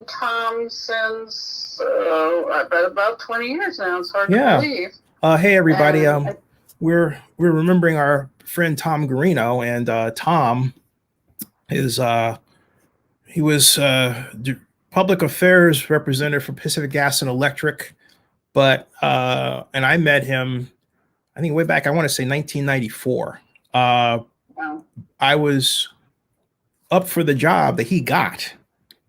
Tom since I bet about 20 years now. It's hard to Yeah. believe. Hey everybody. And We're remembering our friend Tom Guarino, and Tom is he was public affairs representative for Pacific Gas and Electric, but and I met him, I think way back, I want to say 1994. well, I was up for the job that he got,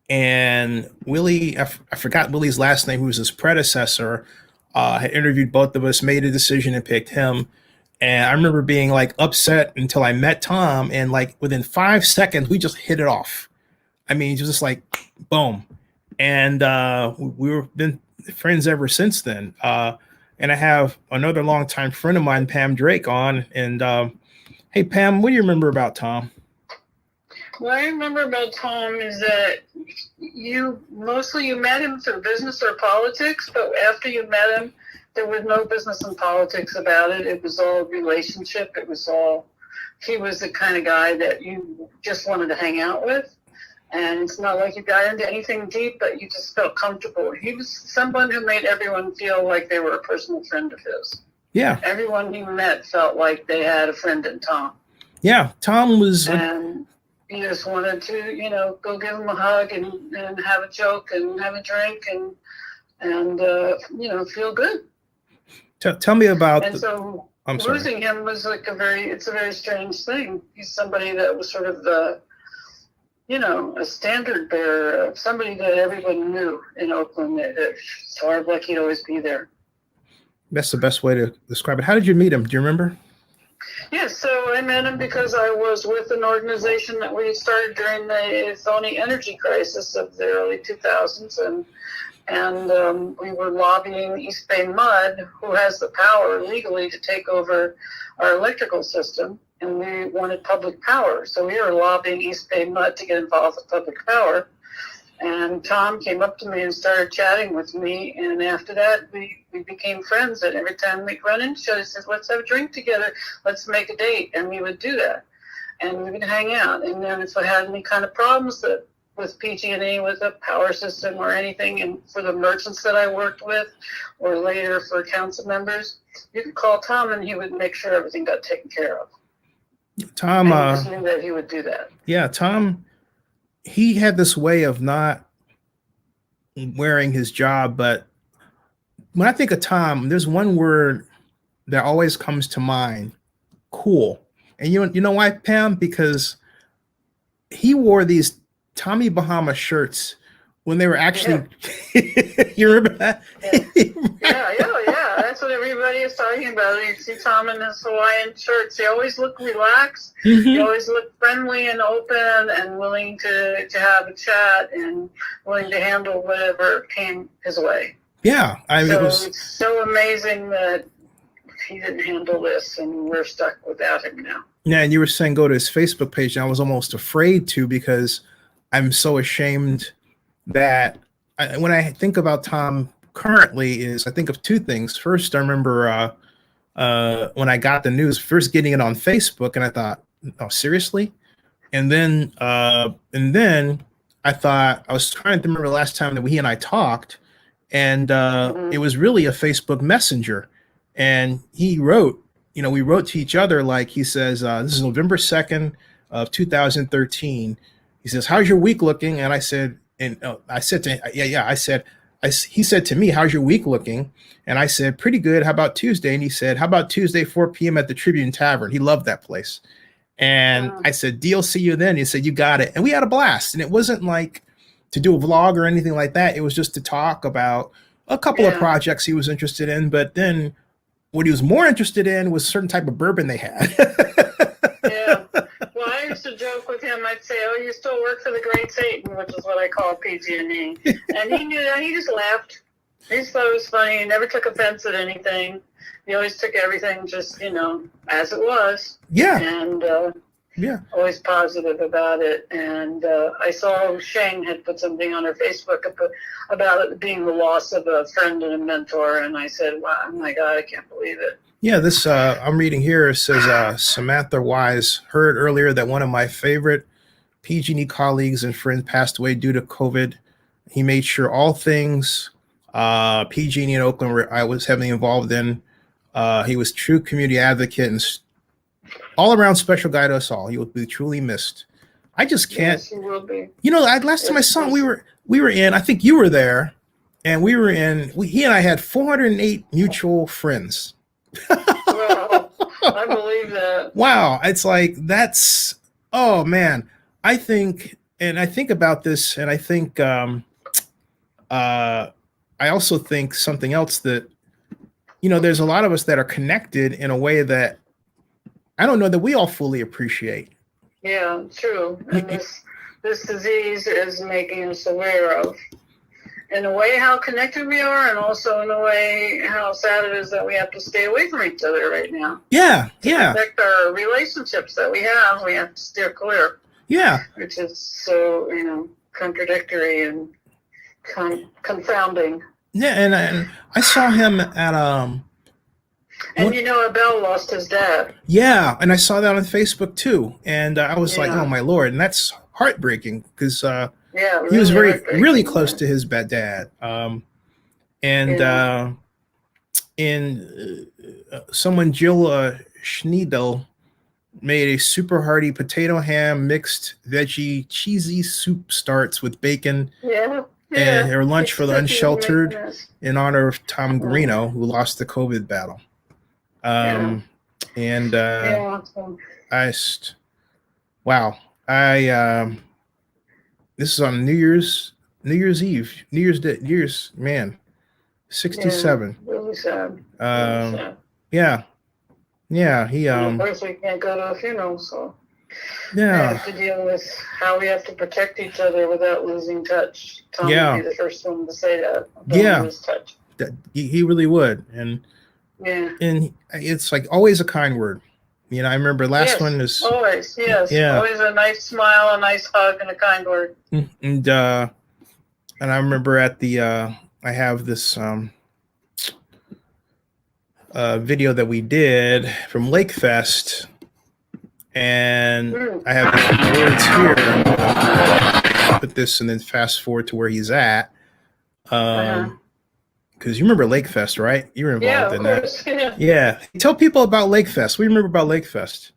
and Willie, I forgot Willie's last name, who was his predecessor, had interviewed both of us, made a decision, and picked him. And I remember being like upset until I met Tom, and like within 5 seconds, we just hit it off. I mean, just like boom, and we were been friends ever since then. And I have another longtime friend of mine, Pam Drake, on. And hey, Pam, what do you remember about Tom? what I remember about Tom is that you met him through business or politics, but after you met him, there was no business and politics about it. It was all relationship. He was the kind of guy that you just wanted to hang out with. And it's not like you got into anything deep, but you just felt comfortable. He was someone who made everyone feel like they were a personal friend of his. Yeah. Everyone he met felt like they had a friend in Tom. Yeah. Tom was. And you just wanted to, go give him a hug and have a joke and have a drink and feel good. Tell me about. And so losing him was like it's a very strange thing. He's somebody that was sort of a standard bearer, somebody that everyone knew in Oakland. It's hard, like he'd always be there. That's the best way to describe it. How did you meet him? Do you remember? Yes, so I met him because I was with an organization that we started during the phony energy crisis of the early 2000s, and we were lobbying East Bay Mud, who has the power legally to take over our electrical system, and we wanted public power. So we were lobbying East Bay Mud to get involved with public power. And Tom came up to me and started chatting with me. And after that, we became friends. And every time we'd run into each other, he says, let's have a drink together. Let's make a date. And we would do that. And we would hang out. And then if I had any kind of problems with PG&E, with the power system or anything, and for the merchants that I worked with, or later for council members, you could call Tom and he would make sure everything got taken care of. Tom, I just knew that he would do that. Yeah, Tom, he had this way of not wearing his job, but when I think of Tom, there's one word that always comes to mind: cool. And you know why, Pam? Because he wore these Tommy Bahama shirts when they were actually. Yeah. You remember that? Yeah. That's what everybody is talking about. You see Tom in his Hawaiian shirts. He always looked relaxed. Mm-hmm. He always looked friendly and open and willing to have a chat and willing to handle whatever came his way. Yeah, it's so amazing that he didn't handle this, and we're stuck without him now. Yeah, and you were saying go to his Facebook page, and I was almost afraid to, because I'm so ashamed that when I think about Tom currently, I think of two things. First, I remember when I got the news, first getting it on Facebook, and I thought, oh, seriously? And then I thought, I was trying to remember the last time that he and I talked, and it was really a Facebook Messenger. And he wrote, we wrote to each other, like he says, this is November 2nd of 2013. He says, how's your week looking? And I said, I said to him, he said to me, how's your week looking? And I said, pretty good. How about Tuesday? And he said, how about Tuesday, 4 p.m. at the Tribune Tavern? He loved that place. And I said, deal, see you then. He said, you got it. And we had a blast. And it wasn't like to do a vlog or anything like that. It was just to talk about a couple of projects he was interested in. But then what he was more interested in was a certain type of bourbon they had. Yeah. Well, I used to joke with him. I'd say, oh, you still work for the Great Satan, which is what I call PG&E. And he knew that. He just laughed. He just thought it was funny. He never took offense at anything. He always took everything just, as it was. Yeah. And always positive about it. And I saw Shane had put something on her Facebook about it being the loss of a friend and a mentor. And I said, wow, oh my God, I can't believe it. Yeah, this I'm reading here. It says Samantha Wise heard earlier that one of my favorite PG&E colleagues and friends passed away due to COVID, He made sure all things PG&E in Oakland where I was heavily involved in. He was true community advocate and all around special guy to us all. He will be truly missed. I just can't. Yes, he will be. You know, last time I saw him, we were in. I think you were there, and we were in. He and I had 408 mutual friends. Well, I believe that. Wow, it's like that's. Oh man, I think about this, and I think. I also think something else that, there's a lot of us that are connected in a way that I don't know that we all fully appreciate. Yeah, true. And this disease is making us aware of, in a way, how connected we are, and also in a way, how sad it is that we have to stay away from each other right now. Yeah, to protect our relationships that we have to steer clear. Yeah. Which is so, contradictory and confounding. Yeah, and I saw him at and Abel lost his dad. Yeah, and I saw that on Facebook too, and I was like, "Oh my Lord!" And that's heartbreaking because really he was really close to his dad. Someone Jill Schneidel made a super hearty potato ham mixed veggie cheesy soup starts with bacon. Yeah. And their lunch for the unsheltered in honor of Tom Guarino, who lost the COVID battle. This is on New Year's Eve, man, 67. Yeah, really sad. He of course we can't go to a funeral, so we yeah, have to deal with how we have to protect each other without losing touch. Tom would be the first one to say that. Don't lose touch. He really would, and it's like always a kind word. I remember last one is always always a nice smile, a nice hug, and a kind word. And I remember at the I have this video that we did from Lake Fest, and I have words here. Put this and then fast forward to where he's at. Because you remember Lake Fest, right? You were involved in that. Yeah. Tell people about Lake Fest. What do you remember about Lake Fest?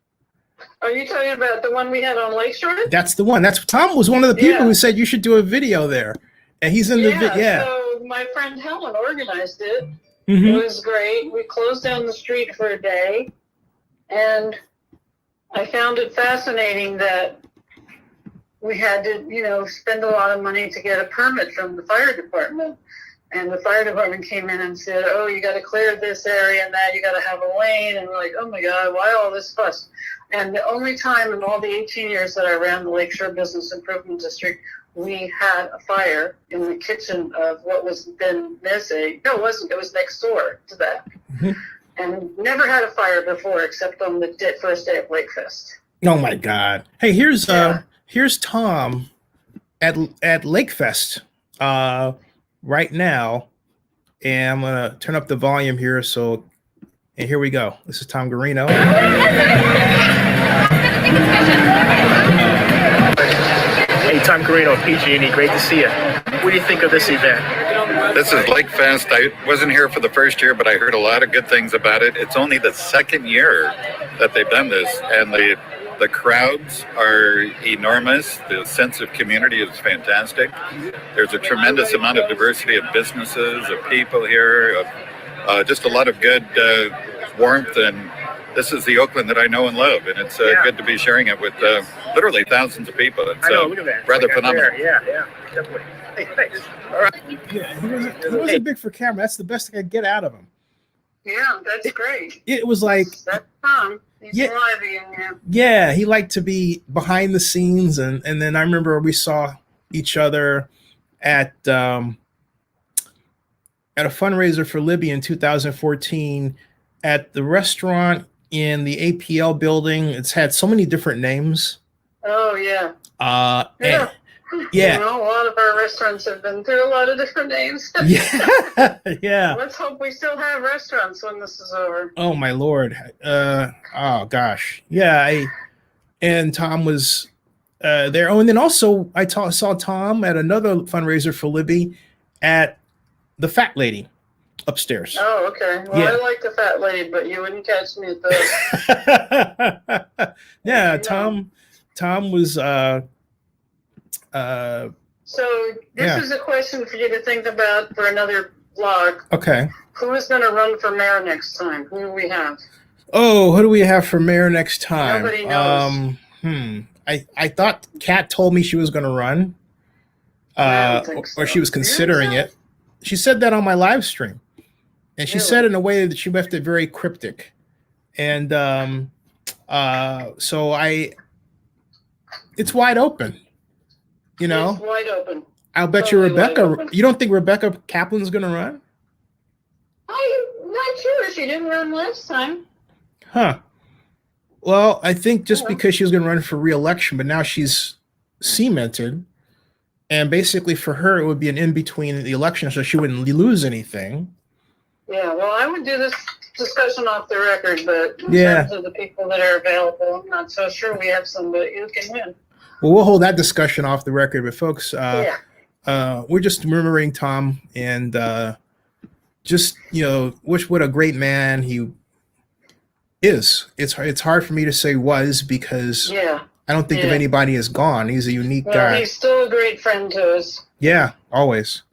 Are you talking about the one we had on Lakeshore? That's the one. Tom was one of the people who said you should do a video there. And he's in the video. So my friend Helen organized it. Mm-hmm. It was great. We closed down the street for a day. And I found it fascinating that we had to, spend a lot of money to get a permit from the fire department. And the fire department came in and said, "Oh, you got to clear this area and that. You got to have a lane." And we're like, "Oh my God, why all this fuss?" And the only time in all the 18 years that I ran the Lakeshore Business Improvement District, we had a fire in the kitchen of what was then Messe. No, it wasn't. It was next door to that. Mm-hmm. And never had a fire before except on the first day of Lake Fest. Oh my God! Hey, here's Tom at Lake Fest right now, and I'm gonna turn up the volume here. So, and here we go. This is Tom Guarino. Hey, Tom Guarino, PG&E. Great to see you. What do you think of this event? This is Lake Fest. I wasn't here for the first year, but I heard a lot of good things about it. It's only the second year that they've done this, and the crowds are enormous. The sense of community is fantastic. There's a tremendous amount of diversity of businesses, of people here, of just a lot of good warmth. And this is the Oakland that I know and love, and it's good to be sharing it with literally thousands of people. It's look at that. Rather phenomenal. Yeah, definitely. Hey, thanks. All right. Yeah, he wasn't big for camera. That's the best I could get out of him. Yeah, that's great. It was like that's Tom. He's lively in there. Yeah, he liked to be behind the scenes, and then I remember we saw each other at a fundraiser for Libby in 2014 at the restaurant in the APL building. It's had so many different names. Oh yeah. Yeah. A lot of our restaurants have been through a lot of different names. Yeah. Let's hope we still have restaurants when this is over. Oh my Lord. Oh gosh. Yeah. And Tom was there. Oh, and then also saw Tom at another fundraiser for Libby at the Fat Lady upstairs. Oh, okay. Well, Yeah. I like the fat lady, but you wouldn't catch me at the. Yeah, You know. Tom was So this Yeah. is a question for you to think about for another vlog. okay. Who is going to run for mayor next time? Who do we have? Oh, who do we have for mayor next time? Nobody knows. I thought Kat told me she was going to run, I don't think or so. she was considering it. She said that on my live stream, and she Really? said it in a way that she left it very cryptic, and so it's wide open. You know, It's wide open. I'll bet you totally wide Rebecca. open. You don't think Rebecca Kaplan's going to run? I'm not sure. She didn't run last time. Huh. Well, I think just Yeah. because she was going to run for re-election, but now she's cemented, and basically for her it would be an in between the election, so she wouldn't lose anything. Yeah, well, I would do this discussion off the record, but in Yeah. terms of the people that are available, I'm not so sure we have somebody who can win. Well, we'll hold that discussion off the record, but folks, Yeah. we're just remembering Tom and just what a great man he is. It's hard for me to say was because Yeah. I don't think of Yeah. anybody as gone. He's a unique Well, guy. he's still a great friend to us. Yeah, always.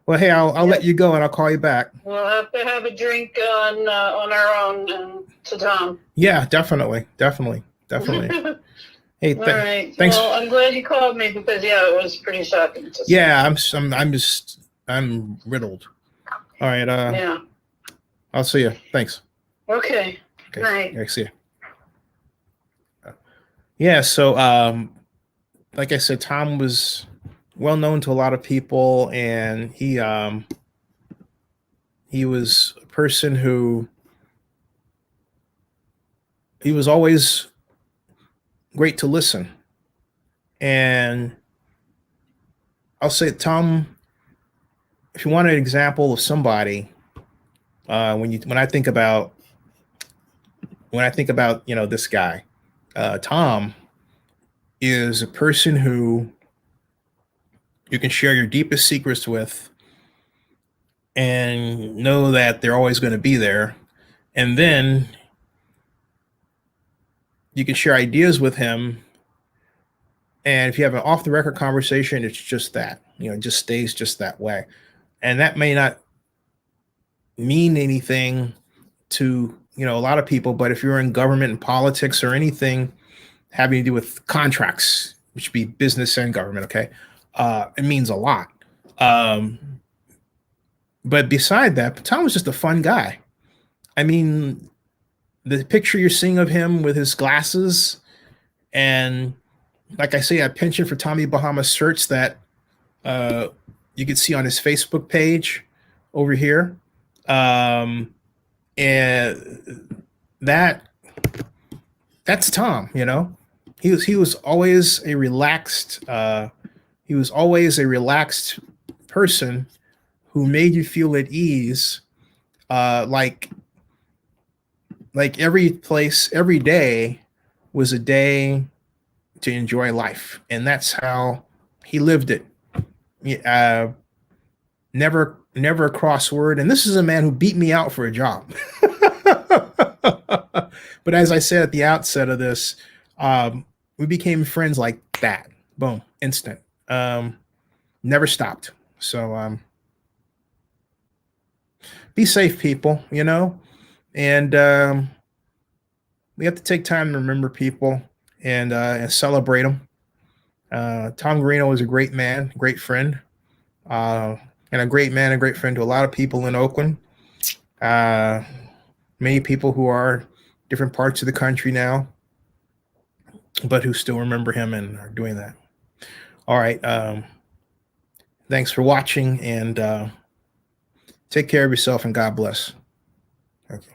Well, hey, I'll let you go and I'll call you back. We'll have to have a drink on our own and to Tom. Yeah, definitely. Hey, All right. thanks. Well, I'm glad you called me because it was pretty shocking to see. Yeah, I'm riddled. All right. Yeah. I'll see you. Thanks. Okay. Okay. Night. Yeah, see you. Yeah. So, like I said, Tom was well known to a lot of people, and he was a person who he was always great to listen. And I'll say, Tom, if you want an example of somebody, when I think about this guy, Tom is a person who you can share your deepest secrets with and know that they're always going to be there. And then you can share ideas with him. And if you have an off the record conversation, it's just that, it just stays just that way. And that may not mean anything to, a lot of people, but if you're in government and politics or anything having to do with contracts, which would be business and government, okay, it means a lot. But beside that, Tom was just a fun guy. I mean, the picture you're seeing of him with his glasses, and like I say, I penchant for Tommy Bahama shirts that you can see on his Facebook page over here. And that's Tom, he was always a relaxed, person who made you feel at ease. Like every day was a day to enjoy life. And that's how he lived it. Never a crossword. And this is a man who beat me out for a job. But as I said at the outset of this, we became friends like that. Boom, instant. Never stopped. So be safe, people, and we have to take time to remember people and celebrate them. Tom Guarino was a great man, great friend, and a great man, a great friend to a lot of people in Oakland. Many people who are different parts of the country now, but who still remember him and are doing that. All right. Thanks for watching, and take care of yourself, and God bless. Okay.